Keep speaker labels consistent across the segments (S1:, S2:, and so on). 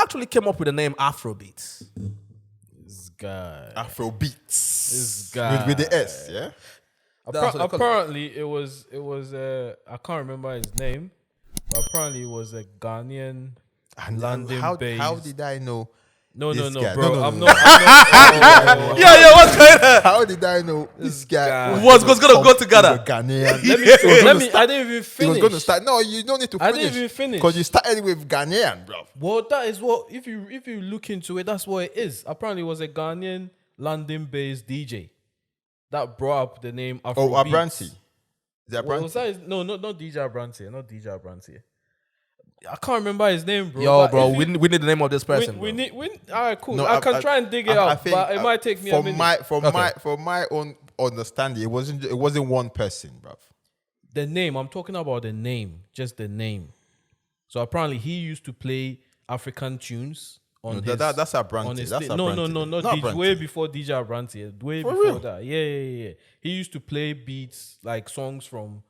S1: actually came up with the name Afrobeats?
S2: This guy.
S3: Afrobeats.
S2: This guy.
S3: With the S, yeah?
S1: That's what they call it.
S2: Apparently, it was I can't remember his name, but apparently it was a Ghanaian London-based.
S3: How did I know?
S2: No,
S3: this
S2: no,
S3: guy?
S2: bro.
S3: No.
S2: I'm not.
S1: Yeah, what's going on?
S3: How did I know this guy
S1: was gonna go together?
S3: Ghanaian.
S2: Let me. I didn't even
S3: He was
S2: finish.
S3: going to start. No, you don't need to
S2: I
S3: finish.
S2: didn't even finish.
S3: Because you started with Ghanaian, bro.
S2: Well, that is what. If you look into it, that's what it is. Apparently, it was a Ghanaian London-based DJ that brought up the name Afrobeats.
S3: Oh, Abranti. Is that
S2: Well,
S3: Abranti?
S2: was that his, no, not DJ Abranti. Not DJ Abranti. I can't remember his name, bro.
S1: Yo,
S2: but
S1: bro,
S2: if
S1: we
S2: you-
S1: need the name of this person.
S2: we
S1: bro.
S2: need. All right, cool.
S3: No,
S2: I can try and dig it
S3: I
S2: out,
S3: think,
S2: but it might take me a minute.
S3: From my own understanding, it wasn't one person, bro.
S2: The name, I'm talking about the name, just the name. So apparently he used to play African tunes on
S3: No,
S2: his...
S3: that's Abranti.
S2: on his
S3: That's
S2: sta- no,
S3: Abranti.
S2: not
S3: Not
S2: DJ,
S3: Abranti.
S2: way before DJ Abranti. Way
S3: For
S2: before
S3: real?
S2: that. Yeah. He used to play beats, like songs from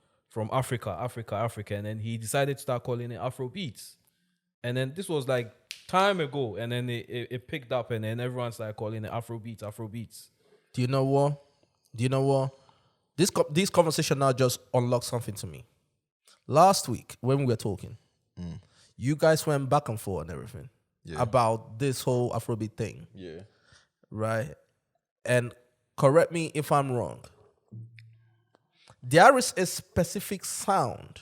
S2: Africa, and then he decided to start calling it Afrobeats. And then this was like time ago, and then it picked up, and then everyone started calling it Afrobeats.
S1: Do you know what? This conversation now just unlocked something to me. Last week when we were talking, you guys went back and forth and everything about this whole Afrobeat thing,
S3: Yeah.
S1: right? And correct me if I'm wrong. There is a specific sound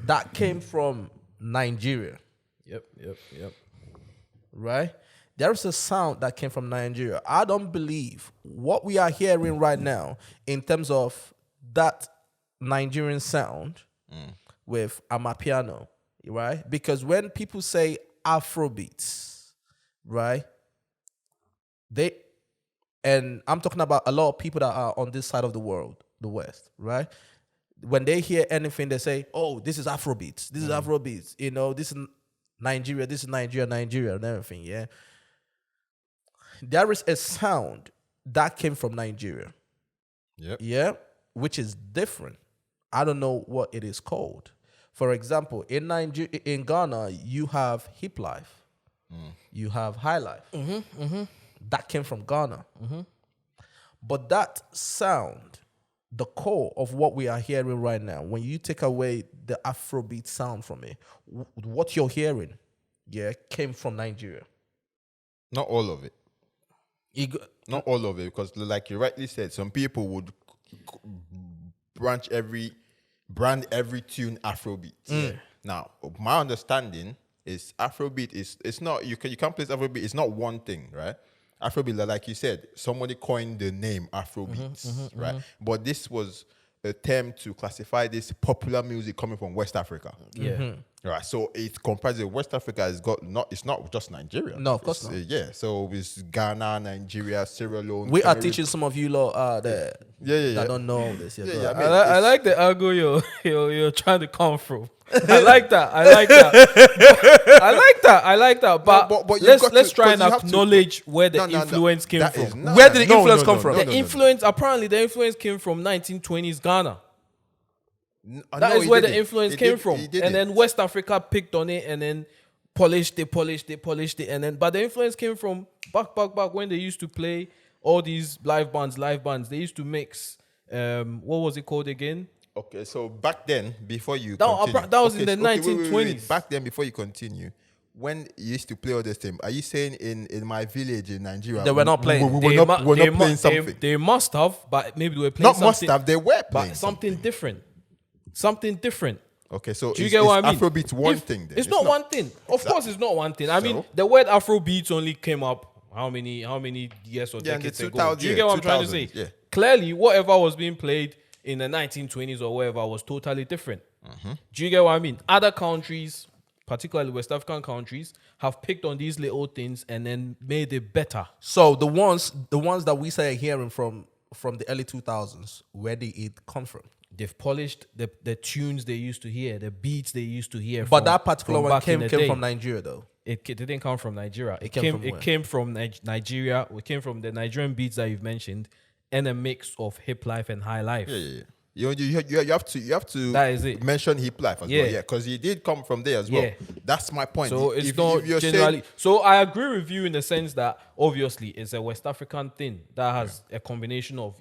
S1: that came from Nigeria,
S2: Yep.
S1: right? There is a sound that came from Nigeria. I don't believe what we are hearing right now in terms of that Nigerian sound with Amapiano, right? Because when people say Afrobeats, right? And I'm talking about a lot of people that are on this side of the world, the West, right? When they hear anything, they say, oh, this is Afrobeats. This is Afrobeats. You know, this is Nigeria. This is Nigeria, and everything, yeah? There is a sound that came from Nigeria.
S3: Yep.
S1: Yeah, which is different. I don't know what it is called. For example, in Ghana, you have hip life. You have high life. That came from Ghana. But that sound, the core of what we are hearing right now, when you take away the Afrobeat sound from it, what you're hearing, came from Nigeria.
S3: Not all of it. Not all of it, because like you rightly said, some people would brand every tune Afrobeat. Now, my understanding is Afrobeat it's not you can't place Afrobeat. It's not one thing, right? Afrobeat, like you said, somebody coined the name Afrobeats, right? But this was a term to classify this popular music coming from West Africa.
S2: Yeah.
S3: Right, so it comprises West Africa. It's not just Nigeria.
S1: No, of course not.
S3: Yeah, so it's Ghana, Nigeria, Sierra Leone.
S1: We are
S3: Cameroon.
S1: teaching some of you lot that don't know all this.
S3: Yeah, I mean,
S2: I like the angle you're trying to come from. I like that. I like that. But,
S3: but
S2: let's try and acknowledge where the influence came from.
S1: Where did the influence come from?
S2: The influence apparently the influence came from 1920s Ghana. That is where the influence came from. And then West Africa picked on it and then polished it. And then, but the influence came from back when they used to play all these live bands. They used to mix, what was it called again?
S3: Okay, so back then, before you
S2: That was
S3: continue,
S2: in the 1920s.
S3: wait. Back then, before you continue, when you used to play all this thing, are you saying in my village in Nigeria
S1: They were not playing.
S3: We were not playing something?
S2: They must have, but maybe they were playing
S3: Not must have. They were playing
S2: but something different. Something different.
S3: Okay, so
S2: Do you get what I mean?
S3: Afrobeat one thing then?
S2: It's not one thing. Of course, it's not one thing. I mean,
S3: So?
S2: the word Afrobeats only came up how many years or
S3: Yeah, in the
S2: decades ago?
S3: 2000s,
S2: Do you get what I'm trying to say?
S3: 2000s, yeah.
S2: Clearly, whatever was being played in the 1920s or whatever was totally different. Do you get what I mean? Other countries, particularly West African countries, have picked on these little things and then made it better.
S1: So the ones that we say are hearing from the early 2000s, where did it come from?
S2: They've polished the tunes they used to hear, the beats they used to hear.
S1: But that particular one
S2: back in
S1: came
S2: the day.
S1: from Nigeria, though.
S2: It didn't come from Nigeria. It
S1: came
S2: came.
S1: from
S2: It
S1: where?
S2: came from Nigeria. It came from the Nigerian beats that you've mentioned, and a mix of hip life and high life.
S3: Yeah. You have to
S2: That is it.
S3: mention hip life as well, because he did come from there as well. That's my point.
S2: So it's not
S3: you're
S2: generally.
S3: saying,
S2: So I agree with you in the sense that obviously it's a West African thing that has a combination of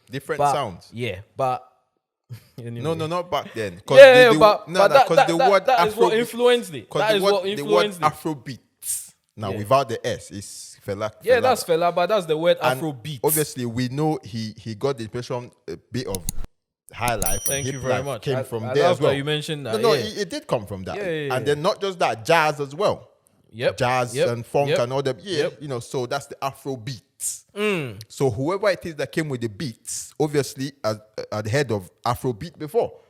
S3: different sounds.
S2: Yeah, but anyway.
S3: No, not back then.
S2: But that is what influenced it. That is what influenced it.
S3: Afrobeats. Now without the S, is Fela.
S2: Yeah, that's Fela, but that's the word Afrobeat.
S3: Obviously, we know he got the impression a bit of high life.
S2: Thank you very much.
S3: Came from
S2: I
S3: there
S2: love
S3: as well.
S2: that you mentioned that.
S3: No, it did come from that.
S2: Yeah.
S3: And then not just that, jazz as well. Jazz and funk and all that. So that's the Afrobeats. So whoever it is that came with the beats, obviously had heard of Afrobeat before.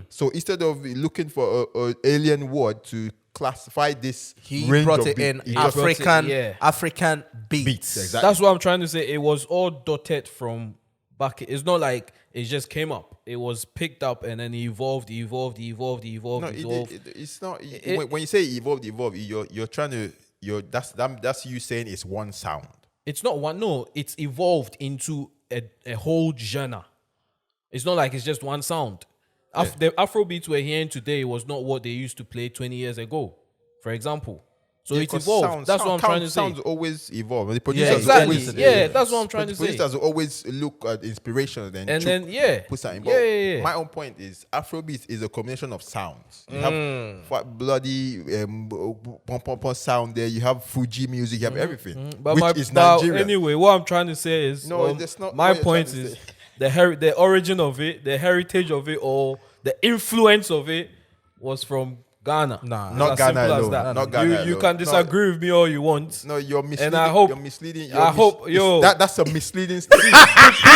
S3: So instead of looking for an alien word to classify this,
S1: he
S3: range
S1: brought
S3: of
S1: it in
S3: beat,
S1: African beats.
S3: Exactly.
S2: That's what I'm trying to say. It was all dotted from back. It's not like it just came up. It was picked up and then evolved.
S3: No, it's not. When you say evolved, you're trying to. That's you saying it's one sound.
S2: It's not one. No, it's evolved into a whole genre. It's not like it's just one sound. The Afrobeats we're hearing today was not what they used to play 20 years ago, for example. So it's evolved. That's what I'm trying to say.
S3: Sounds always evolve. The producers
S2: that's what I'm trying to say.
S3: Producers always look at inspiration and then put something. My own point is Afrobeat is a combination of sounds. You have fat, bloody pom sound there. You have Fuji music. You have everything, which is Nigeria.
S2: Anyway, what I'm trying to say is
S3: that's not.
S2: My point is the origin of it, the heritage of it, or the influence of it was from Ghana.
S3: Not Ghana alone. Not Ghana
S2: you can disagree with me all you want.
S3: No, you're misleading.
S2: And I hope
S3: you're misleading.
S2: That's
S3: a misleading statement.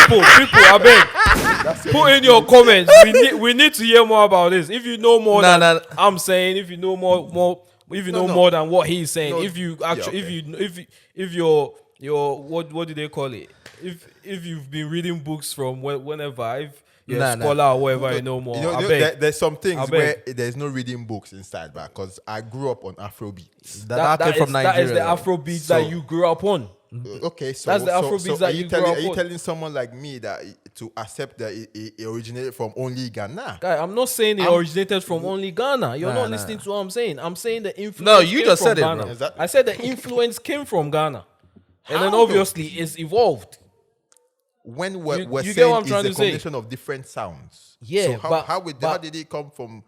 S2: people, I beg. Put in your comments. We need to hear more about this. If you know more than I'm saying, if you know more, if you know more than what he's saying, if you actually, if your what do they call it? If you've been reading books from whenever, if you're a scholar or whatever, you know more.
S3: There's some things where there's no reading books inside, because I grew up on Afrobeats.
S1: That came from Nigeria.
S2: That is the Afrobeats that you grew up on.
S3: Okay, so
S2: that's the Afrobeats that you grew up on.
S3: Are you telling someone like me that to accept that it originated from only Ghana?
S2: Guy, I'm not saying it originated from only Ghana. You're not listening to what I'm saying. I'm saying the influence.
S1: No, you just said
S2: Ghana.
S1: it, bro.
S2: I said the influence came from Ghana, and then obviously it's evolved.
S3: When we're
S2: you
S3: saying it's a combination of different sounds.
S2: Yeah,
S3: so how did it come from?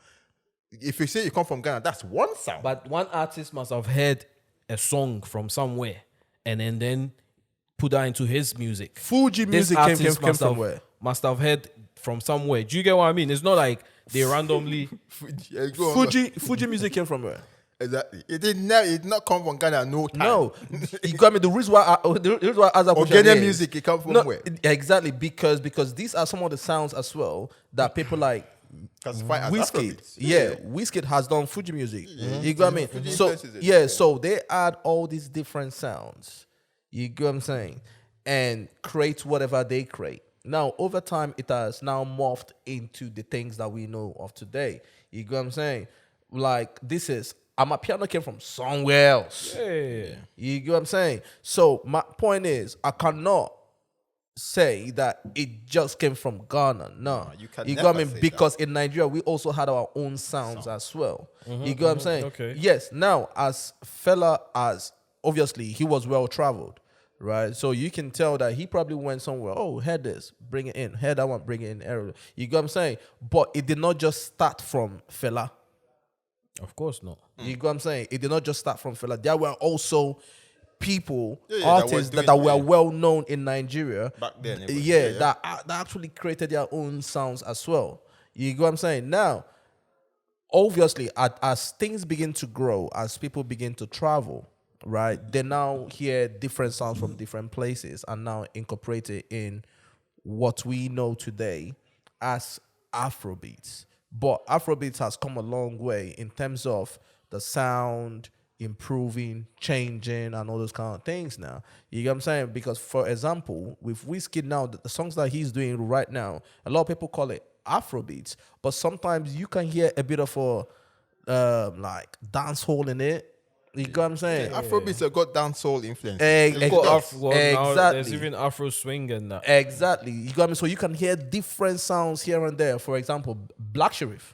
S3: If you say you come from Ghana, that's one sound.
S2: But one artist must have heard a song from somewhere and then put that into his music.
S1: Fuji music came from where?
S2: Must have heard from somewhere. Do you get what I mean? It's not like they randomly.
S1: Fuji music came from where?
S3: Exactly. It did not come from Ghana. No time.
S1: No, you got me. The reason why I asked
S3: Ghana music, it come from where?
S1: Exactly, because these are some of the sounds as well that people like.
S3: Wizkid,
S1: Wizkid has done Fuji music. You got me. So they add all these different sounds. You get what I'm saying, and create whatever they create. Now over time, it has now morphed into the things that we know of today. You get what I'm saying? Like Amapiano came from somewhere else.
S2: Yeah.
S1: You get what I'm saying? So my point is, I cannot say that it just came from Ghana. No. You got me? Because in Nigeria, we also had our own sounds as well. You get what I'm saying?
S2: Okay.
S1: Yes. Now, as Fela, obviously, he was well-traveled, right? So you can tell that he probably went somewhere. Oh, heard this, bring it in. Heard that one, bring it in. You get what I'm saying? But it did not just start from Fela.
S2: Of course not.
S1: You get what I'm saying? It did not just start from Fela. There were also people, artists that were well known in Nigeria.
S3: Back then.
S1: That actually created their own sounds as well. You get what I'm saying? Now, obviously, as things begin to grow, as people begin to travel, right, they now hear different sounds from different places and now incorporate it in what we know today as Afrobeats. But Afrobeats has come a long way in terms of the sound improving, changing, and all those kind of things now. You get what I'm saying? Because, for example, with Wizkid now, the songs that he's doing right now, a lot of people call it Afrobeats, but sometimes you can hear a bit of a like dancehall in it. You got what I'm saying?
S3: Afrobeats have got dancehall influence.
S2: Now there's even Afro swing and that.
S1: Exactly. You got me? So you can hear different sounds here and there. For example, Black Sherif.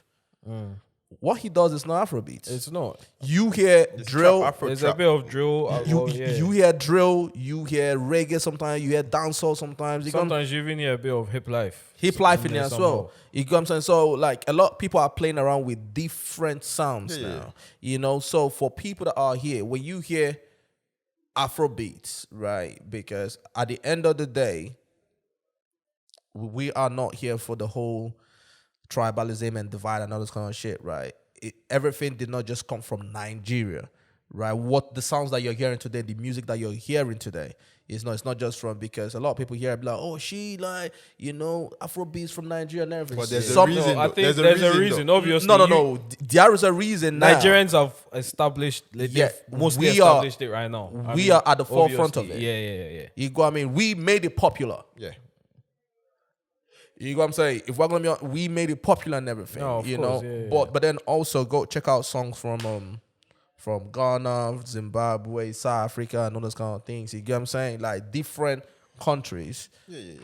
S1: What he does is not Afrobeats.
S2: It's not.
S1: You hear drill.
S2: There's a bit of drill.
S1: You hear drill. You hear reggae sometimes. You hear dancehall sometimes.
S2: Sometimes you even hear a bit of hip life.
S1: Hip life in there as well. You got what I'm saying? So like a lot of people are playing around with different sounds now. You know, so for people that are here, when you hear Afrobeats, right? Because at the end of the day, we are not here for the whole tribalism and divide and all this kind of shit, right? Everything did not just come from Nigeria, right? What the sounds that you're hearing today, the music that you're hearing today, it's not just from, because a lot of people hear like, oh, she like, you know, Afrobeats from Nigeria and everything.
S3: But there's a reason.
S2: I think there's a reason. Obviously,
S1: no. There is a reason. Now.
S2: Nigerians have established. Mostly established it right now.
S1: We are at the forefront of it.
S2: Yeah.
S1: You go. I mean, we made it popular.
S3: Yeah.
S1: You know what I'm saying? If we're gonna be, we made it popular and everything.
S2: No, of course, yeah.
S1: But then also go check out songs from Ghana, Zimbabwe, South Africa, and all those kind of things. You get what I'm saying? Like different countries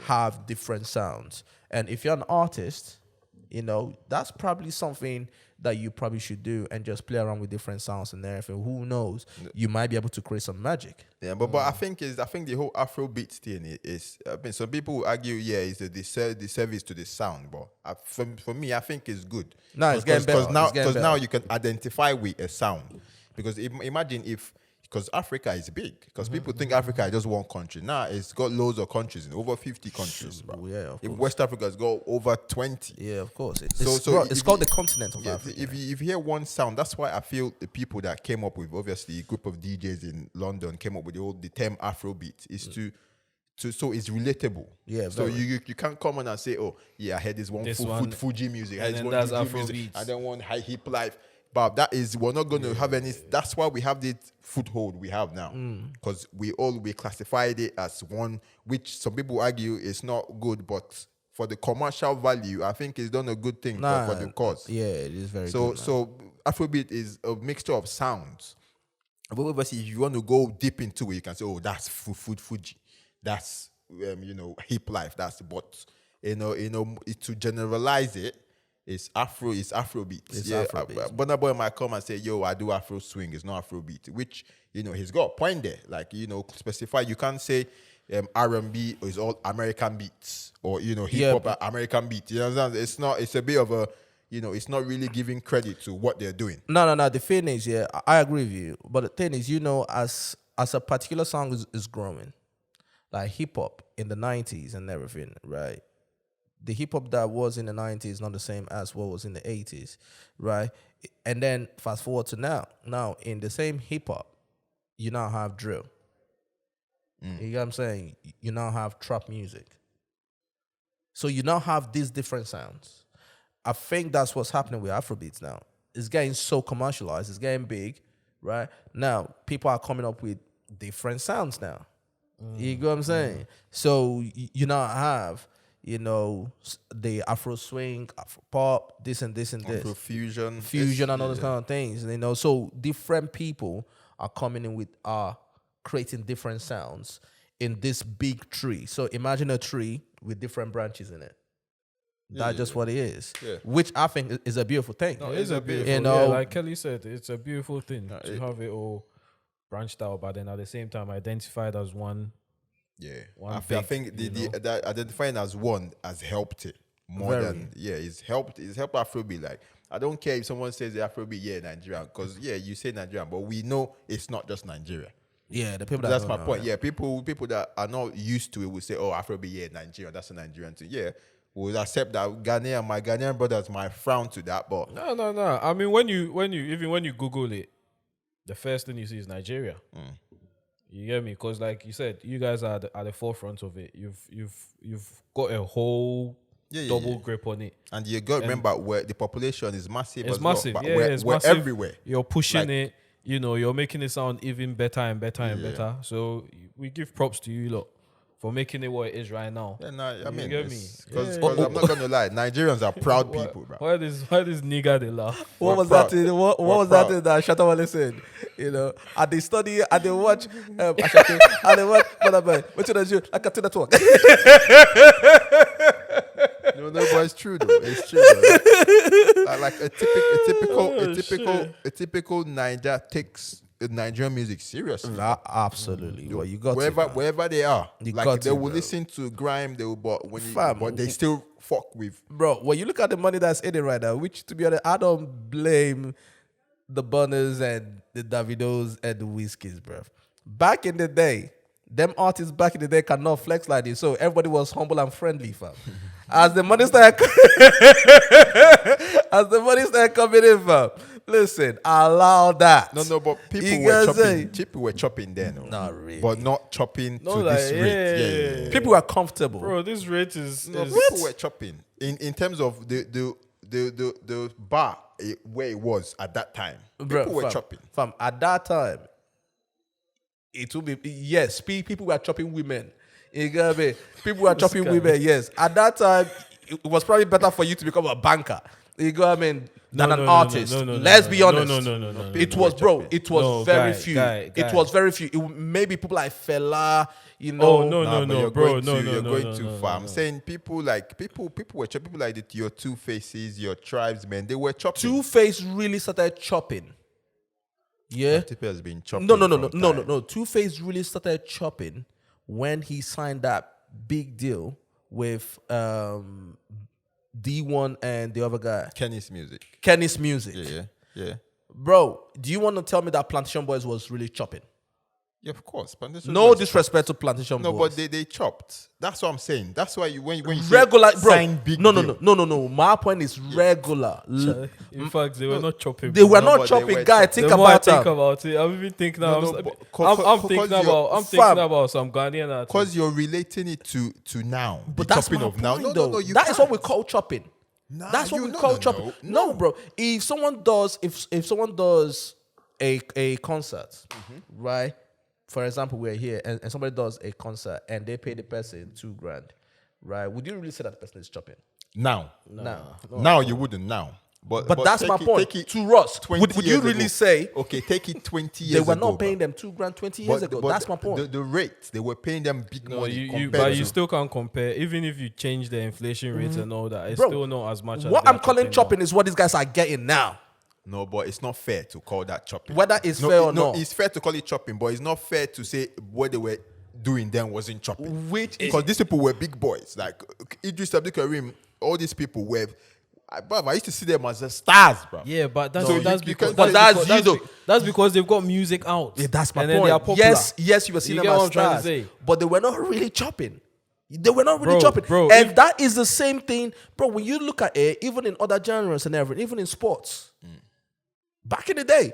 S1: have different sounds, and if you're an artist, you know that's probably something that you probably should do and just play around with different sounds and everything. Who knows? You might be able to create some magic.
S3: Yeah, but I think the whole Afrobeat thing is. I mean, some people will argue, it's a disservice to the sound, but for me, I think it's good.
S1: No, it's getting better.
S3: Because now you can identify with a sound. Because imagine if. Because Africa is big. Because people think Africa is just one country. Nah, it's got loads of countries, in over 50 countries, bro.
S1: Yeah,
S3: if West Africa's got over 20.
S1: Yeah, of course. It's called the continent of Africa.
S3: If you hear one sound, that's why I feel the people that came up with, obviously, a group of DJs in London came up with the term Afrobeat, is so it's relatable.
S1: Yeah,
S3: so you can't come on and say, oh, yeah, I heard this one Fuji music, I heard this one Juju music, I don't want high hip life. But we're not going to have any. That's why we have the foothold we have now, because we classified it as one, which some people argue is not good, but for the commercial value, I think it's done a good thing for the cause.
S1: Yeah, it is very
S3: good.
S1: Man.
S3: So Afrobeat is a mixture of sounds. But obviously, if you want to go deep into it, you can say, oh, that's Fuji, that's hip life, that's, but to generalize it. It's Afrobeat.
S1: Afrobeat.
S3: Burna Boy might come and say, yo, I do Afro swing. It's not Afrobeat. Which, he's got a point there. Like, specify. You can't say R&B is all American beats or, hip-hop American beats. You know what I'm saying? It's a bit of a, it's not really giving credit to what they're doing.
S1: No. The thing is, I agree with you. But the thing is, as a particular song is growing, like hip-hop in the 90s and everything, right? The hip-hop that was in the 90s is not the same as what was in the 80s, right? And then fast forward to now. Now, in the same hip-hop, you now have drill. You know what I'm saying? You now have trap music. So you now have these different sounds. I think that's what's happening with Afrobeats now. It's getting so commercialized. It's getting big, right? Now, people are coming up with different sounds now. You know what I'm saying? So you now have... the Afro swing, Afro pop, this and this and this.
S3: Afro fusion
S1: and all those kind of things. So different people are coming in with creating different sounds in this big tree. So imagine a tree with different branches in it. That's just what it is. Yeah. Which I think is a beautiful thing.
S2: No, it is a beautiful like Kelly said, it's a beautiful thing to have it all branched out, but then at the same time identified as one.
S3: Yeah, I think the identifying as one has helped it more than it's helped Afrobeat. Like, I don't care if someone says Afrobeat, Nigerian, because you say Nigerian, but we know it's not just Nigeria.
S1: Yeah, the people
S3: that's my point. Yeah, people that are not used to it will say, oh, Afrobeat, Nigeria, that's a Nigerian thing. Yeah, we'll accept that. My Ghanaian brothers might frown to that, but
S2: no. I mean, when you Google it, the first thing you see is Nigeria. You get me? Because like you said, you guys are at the forefront of it. You've got a whole double grip on it.
S3: And you got to remember where the population is massive.
S2: It's
S3: as
S2: massive.
S3: Well,
S2: it's
S3: we're
S2: massive.
S3: Everywhere.
S2: You're pushing it. You're making it sound even better and better and better. So we give props to you lot for making it what it is right now.
S3: Yeah, nah, I mean,
S2: get me?
S3: Because I'm not gonna lie, Nigerians are proud people, bro.
S2: Why this nigga they laugh?
S1: What was
S3: proud.
S1: that? What was
S3: proud.
S1: that that Shatawale said? You know, and they study and they watch Ashake, and they watch what you do? I can tell that talk.
S3: No, but it's true though. It's true. Though. Like a typical Niger takes Nigerian music seriously.
S1: Nah, absolutely. Well, you got
S3: wherever they are,
S1: You
S3: like
S1: got
S3: they
S1: to,
S3: will
S1: bro.
S3: listen to grime. They will, but
S1: Fam.
S3: but they still fuck with.
S1: bro. When you look at the money that's in it right now, which to be honest, I don't blame the Bunners and the Davidos and the Wizkids, bro. Back in the day, them artists back in the day cannot flex like this, so everybody was humble and friendly, fam. As the money started coming in, fam. Listen, allow that.
S3: No, but people
S1: You
S3: were
S1: guys
S3: chopping. People were chopping then, no?
S1: Not really.
S3: But not chopping
S2: No,
S3: to
S2: like,
S3: this rate. Yeah.
S1: People are comfortable.
S2: Bro, this rate is.
S3: No,
S2: is
S3: people were chopping in terms of the bar where it was at that time. People were chopping.
S1: Fam, at that time, it will be yes. People were chopping women. You get me? People were chopping women. Yes, at that time, it was probably better for you to become a banker. You go, I mean, than an artist. Let's be honest.
S2: No.
S1: It was, bro. It was very few.
S2: Guy.
S1: It was very few. Maybe people like Fela. You know.
S3: You're going too far. I'm saying people were chopping. People like your Two Faces, your Tribes, man. They were chopping.
S1: Two Face really started chopping. Yeah.
S3: Tipe has been chopping.
S1: No. Two Face really started chopping when he signed that big deal with D1 and the other guy.
S3: Kenny's Music. Yeah.
S1: Bro, do you want to tell me that Plantation Boys was really chopping?
S3: Yeah, of course.
S1: No disrespect to Plantation Boys.
S3: No, but they chopped. That's what I'm saying. That's why when you
S1: regular, bro.
S3: sign big
S1: No.
S3: deal.
S1: My point is regular.
S2: In fact, they were not chopping.
S1: They were
S3: No,
S1: not
S3: but
S1: chopping,
S3: they were
S1: guy.
S3: chopping.
S1: Think
S2: The more I
S1: about
S2: think
S1: that.
S2: about it, I'm even thinking now.
S3: No,
S2: I'm
S3: because
S2: thinking about some Ghanaian artists.
S3: Because you're relating it to now.
S1: But
S3: the
S1: that's
S3: chopping
S1: my
S3: of now.
S1: point,
S3: No,
S1: though.
S3: you
S1: That is
S3: can't.
S1: what we call chopping.
S3: Nah,
S1: That's what
S3: you-
S1: we
S3: no,
S1: call
S3: no,
S1: chopping.
S3: no.
S1: No, bro. If someone does, if someone does a concert, right? For example, we're here and somebody does a concert and they pay the person $2,000, right? Would you really say that the person is chopping?
S3: Now.
S1: No.
S3: Now you wouldn't now. But
S1: that's
S3: take
S1: my
S3: it-
S1: point.
S3: take it
S1: To us,
S3: 20
S1: would you
S3: years
S1: really
S3: ago.
S1: say
S3: Okay, take it 20
S1: they
S3: years
S1: were
S3: ago.
S1: not paying
S3: bro.
S1: them $2,000 20 years ago? That's my point.
S3: The rate, they were paying them big
S2: No,
S3: money.
S2: you
S3: compared
S2: you
S3: to-
S2: still can't compare. Even if you change the inflation rates and all that, it's
S1: Bro,
S2: still not as much as
S1: what
S2: they
S1: I'm
S2: are
S1: calling
S2: now.
S1: chopping is what these guys are getting now.
S3: No, but it's not fair to call that chopping.
S1: Whether it's fair or
S3: no,
S1: not.
S3: it's fair to call it chopping, but it's not fair to say what they were doing then wasn't chopping.
S1: Which is
S3: Because these people were big boys. Like Idris Abdul Karim, all these people were. I used to see them as the stars, bro.
S2: Yeah, but that's
S3: So
S2: that's
S3: you
S2: because
S3: can't- But
S1: that's
S2: because-
S1: you though.
S2: That's because they've got music out.
S1: Yeah, that's my
S2: and then
S1: point.
S2: they are popular.
S1: Yes, you were seeing
S2: You
S1: them
S2: get
S1: as
S2: what I'm trying to
S1: stars,
S2: say?
S1: but they were not really chopping. They were not really
S2: Bro,
S1: chopping.
S2: bro,
S1: And that is the same thing, bro. When you look at it, even in other genres and everything, even in sports, back in the day,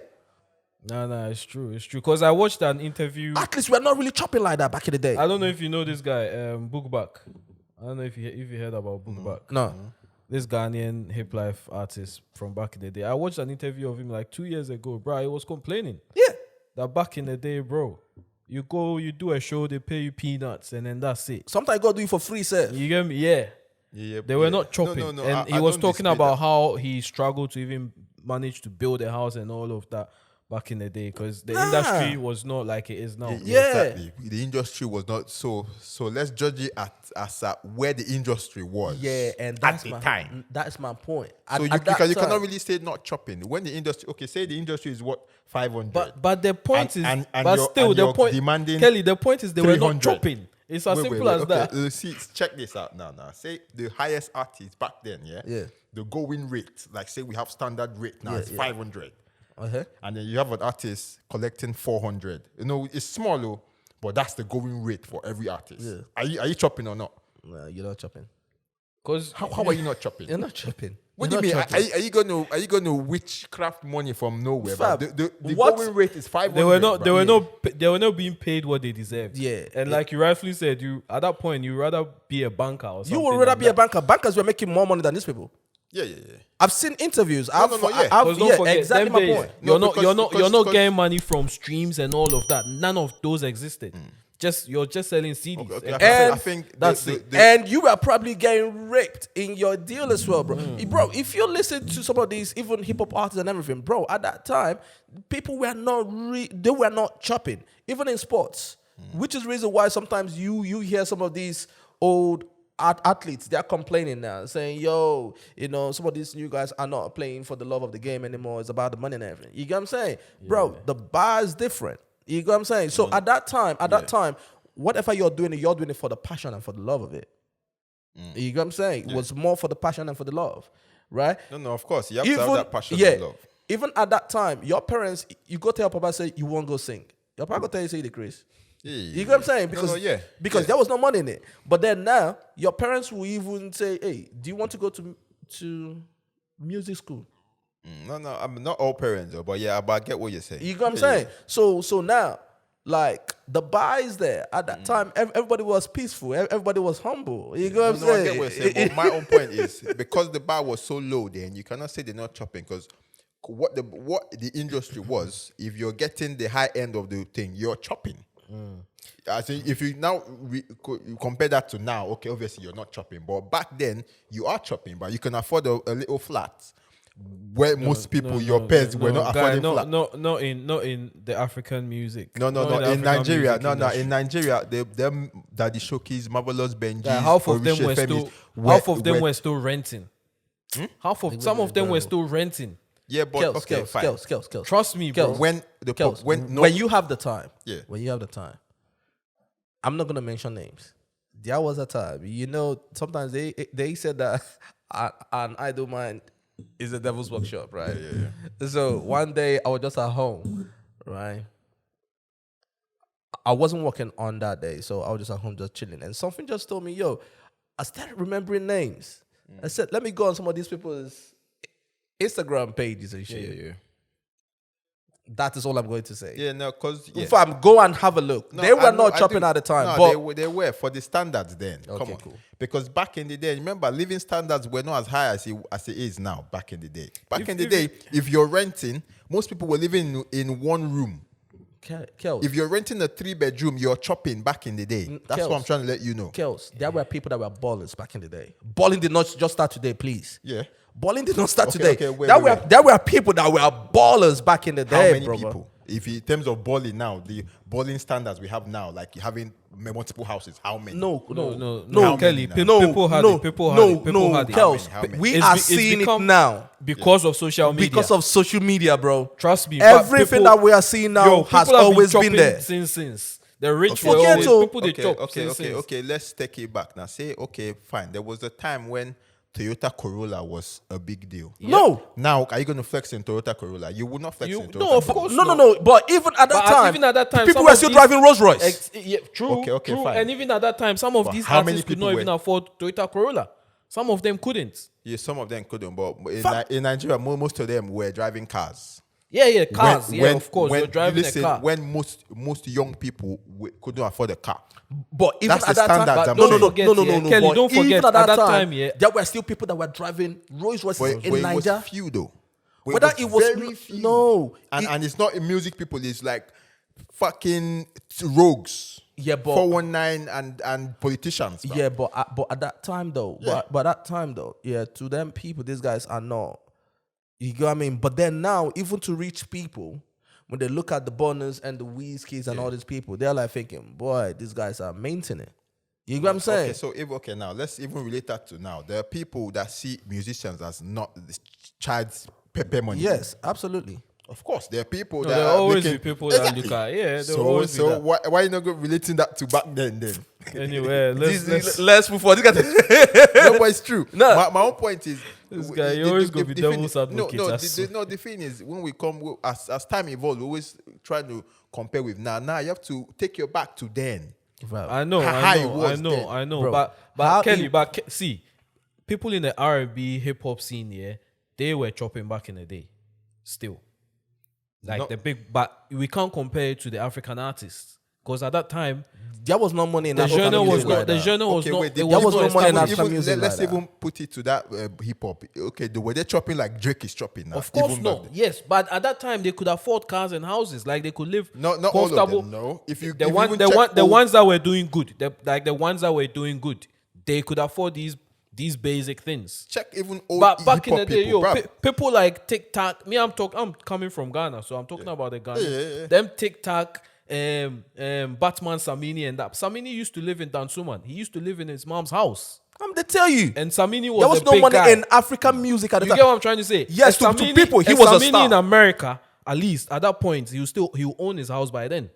S2: No, it's true. It's true. Because I watched an interview.
S1: at least we're not really chopping like that back in the day.
S2: I don't know if you know this guy, Bookback. I don't know if you heard about Bookback.
S1: No.
S2: This Ghanaian hip life artist from back in the day. I watched an interview of him like 2 years ago, bro. He was complaining
S1: Yeah.
S2: that back in the day, bro, you go, you do a show, they pay you peanuts, and then that's it.
S1: Sometimes you gotta do it for free, sir.
S2: You get me? Yeah.
S3: Yeah,
S2: They were not chopping.
S3: No,
S2: and
S3: I
S2: he was
S3: don't
S2: talking
S3: dispute
S2: about
S3: that.
S2: how he struggled to even manage to build a house and all of that back in the day because the industry was not like it is now.
S1: Yeah.
S3: Exactly. The industry was not so. Let's judge it as where the industry was.
S1: Yeah, and that's
S3: at the
S1: my
S3: time.
S1: That's my point.
S3: So you cannot really say not chopping when the industry. Okay, say the industry is what 500.
S2: But the point
S3: And-
S2: is,
S3: and
S2: but
S3: you're-
S2: still
S3: and
S2: the
S3: you're
S2: point,
S3: demanding
S2: Kelly, the point is they were not
S3: 300.
S2: chopping. It's as simple as
S3: okay.
S2: that.
S3: See, check this out now. Say the highest artist back then,
S1: Yeah.
S3: the going rate, like say we have standard rate now, it's 500.
S1: Uh-huh.
S3: And then you have an artist collecting 400. You know, it's small, though, but that's the going rate for every artist.
S1: Yeah.
S3: Are you chopping or not?
S1: No, you're not chopping.
S2: Because
S3: How are you not chopping?
S1: You're not chopping.
S3: What do you mean? Are you gonna witchcraft money from nowhere?
S1: Fam,
S3: Bro? The
S1: what-
S3: going rate is 500.
S2: they were not,
S3: bro.
S2: they were not being paid what they deserved.
S1: Yeah.
S2: and like you rightfully said, you at that point you rather be a banker or something.
S1: You would rather
S2: like
S1: be a
S2: that.
S1: banker. Bankers were making more money than these people.
S3: Yeah.
S1: I've seen interviews.
S3: No, yeah.
S2: Because don't forget,
S1: exactly
S2: them
S1: my
S2: days,
S1: point.
S3: No,
S2: You're not
S3: because-
S2: getting
S3: because-
S2: money from streams and all of that. None of those existed. You're just selling CDs.
S3: Okay, I think
S2: that's it.
S1: And you are probably getting raped in your deal as well, bro. Bro, if you listen to some of these, even hip hop artists and everything, bro, at that time, people were not they were not chopping, even in sports, which is the reason why sometimes you hear some of these old athletes, they're complaining now, saying, yo, some of these new guys are not playing for the love of the game anymore. It's about the money and everything. You get what I'm saying? Yeah. Bro, the bar is different. You get what I'm saying? So at that time, whatever you're doing it for the passion and for the love of it. You get what I'm saying? It was more for the passion and for the love, right?
S3: No, of course. You have to have that passion and love.
S1: Even at that time, your parents, you go tell your papa, say, you won't go sing. Your papa go tell you, say the Chris. Yeah. You get what I'm saying? Because there was no money in it. But then now, your parents will even say, hey, do you want to go to music school?
S3: No, I'm not all parents, though, but I get what you're saying.
S1: You get what I'm saying? So now, like, the bar is there. At that time, everybody was peaceful. Everybody was humble. You get what I'm saying?
S3: I get what you're saying. But my own point is, because the bar was so low then, you cannot say they're not chopping, because what the industry was, if you're getting the high end of the thing, you're chopping. I think if you now compare that to now, okay, obviously you're not chopping, but back then you are chopping, but you can afford a little flat. Where most people, your peers, were not affording flat.
S2: Not in the African music.
S3: No. In Nigeria, in Nigeria, them Daddy Shoki's, Marvelous Benji,
S2: half of them were still renting. Some of them were still renting.
S3: Yeah, but fine.
S2: Trust me, bro.
S1: When you have the time, when you have the time, I'm not gonna mention names. There was a time, sometimes they said that an idle mind is a devil's workshop, right? Yeah. So one day I was just at home, right? I wasn't working on that day, so I was just at home just chilling. And something just told me, yo, I started remembering names. I said, let me go on some of these people's Instagram pages and shit.
S3: Yeah.
S1: That is all I'm going to say.
S3: Yeah, no, because...
S1: If I'm go and have a look. They were not chopping at the time.
S3: No, but they were for the standards then.
S1: Okay,
S3: come on.
S1: Cool.
S3: Because back in the day, remember, living standards were not as high as it is now, back in the day. If you're renting, most people were living in one room.
S1: Kels.
S3: If you're renting a 3-bedroom, you're chopping back in the day. That's what I'm trying to let you know.
S1: Kels, there were people that were ballers back in the day. Balling did not just start today, please.
S3: Yeah.
S1: Balling did not start today.
S3: Okay,
S1: there were people that were ballers back in the day.
S3: How many
S1: brother?
S3: people? If in terms of balling now, the balling standards we have now, like having multiple houses, how many?
S2: No, Kelly. People had it.
S1: Kels, we are seeing it now
S2: because of social media.
S1: Because of social media, bro.
S2: Trust me.
S1: Everything that we are seeing now has always been there.
S2: Since the rich
S1: were always people
S2: they chop.
S3: Okay. Let's take it back now. Say, okay, fine. There was a time when Toyota Corolla was a big deal.
S1: Yeah. No.
S3: Now, are you going to flex in Toyota Corolla? You would not flex in Toyota
S2: No, of course
S1: No. But even at that time, people were still driving Rolls Royce.
S2: True.
S3: Okay, fine.
S2: And even at that time, some of these artists could not even afford Toyota Corolla. Some of them couldn't.
S3: Yeah, some of them couldn't. But in Nigeria, most of them were driving cars.
S2: Yeah, cars. Of course. You're driving a car.
S3: When most young people couldn't afford a car.
S1: But even
S3: that's
S1: at that time,
S3: no.
S2: Kelly, don't forget, at that time,
S1: there were still people that were driving Rolls Royces in Nigeria.
S3: It was few though.
S1: Whether it was
S3: very few.
S1: No,
S3: and it's not music people. It's like fucking rogues.
S1: Yeah, but
S3: 419 and politicians. Bro.
S1: Yeah, but at that time though, to them people, these guys are not. You get what I mean? But then now, even to reach people, when they look at the Bonners and the Weezkids and all these people, they're like thinking, boy, these guys are maintaining. You get what I'm saying?
S3: Now let's even relate that to now. There are people that see musicians as not child's pepper money.
S1: Yes, absolutely.
S3: Of course, there are people that
S2: there are always be people that look at
S3: why you not relating that to back then?
S2: Anyway,
S1: let's move forward.
S3: No, but it's true.
S1: No.
S3: My own point is
S2: this guy. You always go be devil's advocate.
S3: The thing is, when we come as time evolves, we always try to compare with now. Now you have to take your back to then.
S2: Right. I know. Bro, but Kelly, see, people in the R&B hip hop scene, they were chopping back in the day, still. But we can't compare it to the African artists. Because at that time,
S1: there was no money in
S2: the
S1: African
S2: genre was
S1: music
S2: not.
S1: like
S2: The
S1: that.
S2: genre was not.
S1: there was no money in African
S3: even,
S1: music
S3: let's
S1: like that.
S3: even put it to that hip hop. Okay, were they chopping like Drake is chopping now?
S2: Of course
S3: even
S2: not. Yes, but at that time they could afford cars and houses. Like they could live
S3: not all
S2: comfortable.
S3: of them. No, if you
S2: the
S3: if
S2: one,
S3: you even
S2: the
S3: check
S2: one, the
S3: old-
S2: ones that were doing good, the ones that were doing good, they could afford these basic things.
S3: check even old
S2: But back in the
S3: hip-hop
S2: day,
S3: people, bruv.
S2: people like TikTok. Me, I'm coming from Ghana, so I'm talking about the Ghana.
S3: Yeah.
S2: Them TikTok, Batman Samini and that. Samini used to live in Dansuman. He used to live in his mom's house.
S1: I'm to tell you,
S2: And Samini was
S1: there was
S2: the
S1: no
S2: big
S1: money
S2: guy.
S1: in African music at the
S2: You
S1: time.
S2: get what I'm trying to say?
S1: Yes,
S2: And
S1: to people, he
S2: and
S1: was a
S2: Samini
S1: star.
S2: in America, at least at that point, he own his house by then.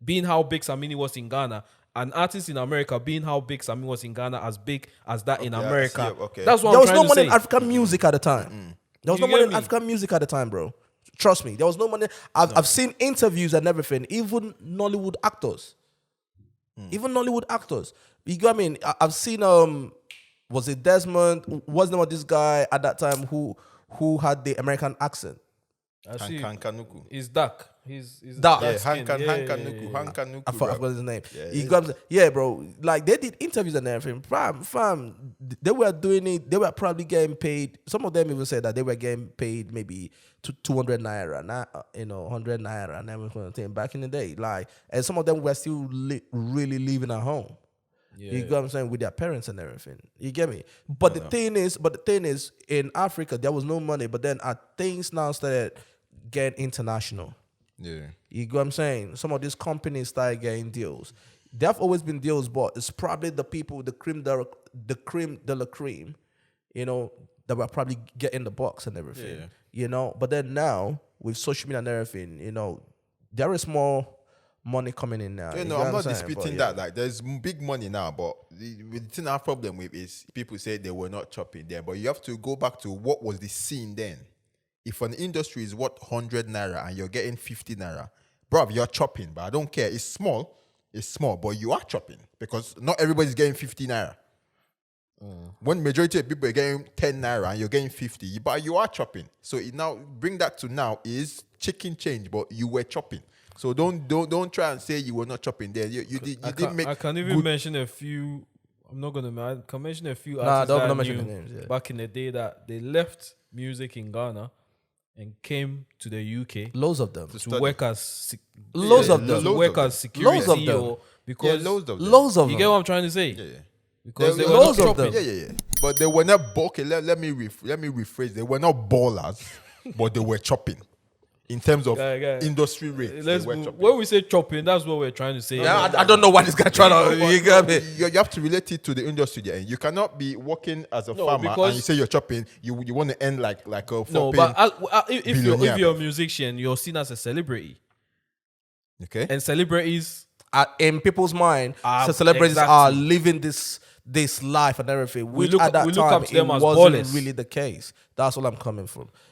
S2: Being how big Samini was in Ghana, an artist in America being how big Samini was in Ghana, as big as that in
S3: I see
S2: America.
S3: it, okay.
S2: That's what
S1: There
S2: I'm
S1: was
S2: trying
S1: no
S2: to
S1: money
S2: say.
S1: in African music at the time. There was
S2: You
S1: no money
S2: get
S1: in
S2: me?
S1: African music at the time, bro. Trust me, there was no money. I've seen interviews and everything, even Nollywood actors. Even Nollywood actors. You got me? I've seen was it Desmond? What's the name of this guy at that time who had the American accent?
S2: I see.
S3: Hankanuku.
S2: He's dark. He's
S1: Dark.
S3: Yeah,
S2: skin.
S3: Hankanuku.
S1: I
S3: Hankanuku.
S1: forgot
S3: bruv.
S1: his name.
S3: Yeah,
S1: He
S3: yeah.
S1: grabs, yeah, bro. Like they did interviews and everything. Fam, they were doing it. They were probably getting paid. Some of them even said that they were getting paid maybe 200 naira, not 100 naira and everything back in the day. Like, and some of them were still really living at home. You get what I'm saying, with their parents and everything. You get me? But the thing is, in Africa there was no money. But then things now started getting international.
S3: Yeah.
S1: You get what I'm saying? Some of these companies started getting deals. There have always been deals, but it's probably the people, the cream de la cream, that were probably getting the box and everything. But then now with social media and everything, there is more money coming in now.
S3: Yeah,
S1: You
S3: no,
S1: get
S3: I'm
S1: what
S3: not
S1: saying?
S3: disputing
S1: But,
S3: that. Like, there's big money now, but the thing I have problem with is people say they were not chopping there, but you have to go back to what was the scene then. If an industry is what 100 naira and you're getting 50 naira, bro, you're chopping. But I don't care. It's small, but you are chopping because not everybody's getting 50 naira. When majority of people are getting 10 naira and you're getting 50, but you are chopping. So it now bring that to now is chicken change, but you were chopping. So don't try and say you were not chopping there. You didn't make.
S2: I can even mention a few. I'm not gonna. I can mention a few artists
S1: don't
S2: that I
S1: mention
S2: knew
S1: the names, yeah.
S2: back in the day that they left music in Ghana and came to the UK
S1: loads of them.
S2: to work as
S1: Loads of them.
S2: to
S3: Loads
S2: work
S3: of them.
S2: as security
S1: Loads of them.
S2: or because
S3: loads of them.
S1: Loads of
S2: you
S1: them.
S2: get what I'm trying to say?
S3: Yeah.
S2: Because they
S3: There
S2: were
S3: were
S2: not
S1: loads of
S2: chopping.
S1: them.
S3: Yeah. But they were not bulky. Let me rephrase. They were not ballers, but they were chopping. In terms of
S2: Guy.
S3: industry rates,
S2: Let's
S3: they were
S2: move.
S3: chopping.
S2: When we say chopping, that's what we're trying to say.
S1: Yeah, I don't know why this guy trying to. You get me?
S3: You have to relate it to the industry there. You cannot be working as a farmer
S2: because-
S3: and you say you're chopping. You want to end like a
S2: No,
S3: flopping.
S2: but if
S3: billionaire.
S2: you're a musician, you're seen as a celebrity,
S3: Okay.
S2: and celebrities.
S1: In people's mind,
S2: Ah,
S1: celebrities
S2: exactly.
S1: are living this life and everything, which
S2: look-
S1: at that
S2: we look
S1: time
S2: up to them
S1: it
S2: as
S1: wasn't
S2: ballers.
S1: really the case. That's what I'm coming from.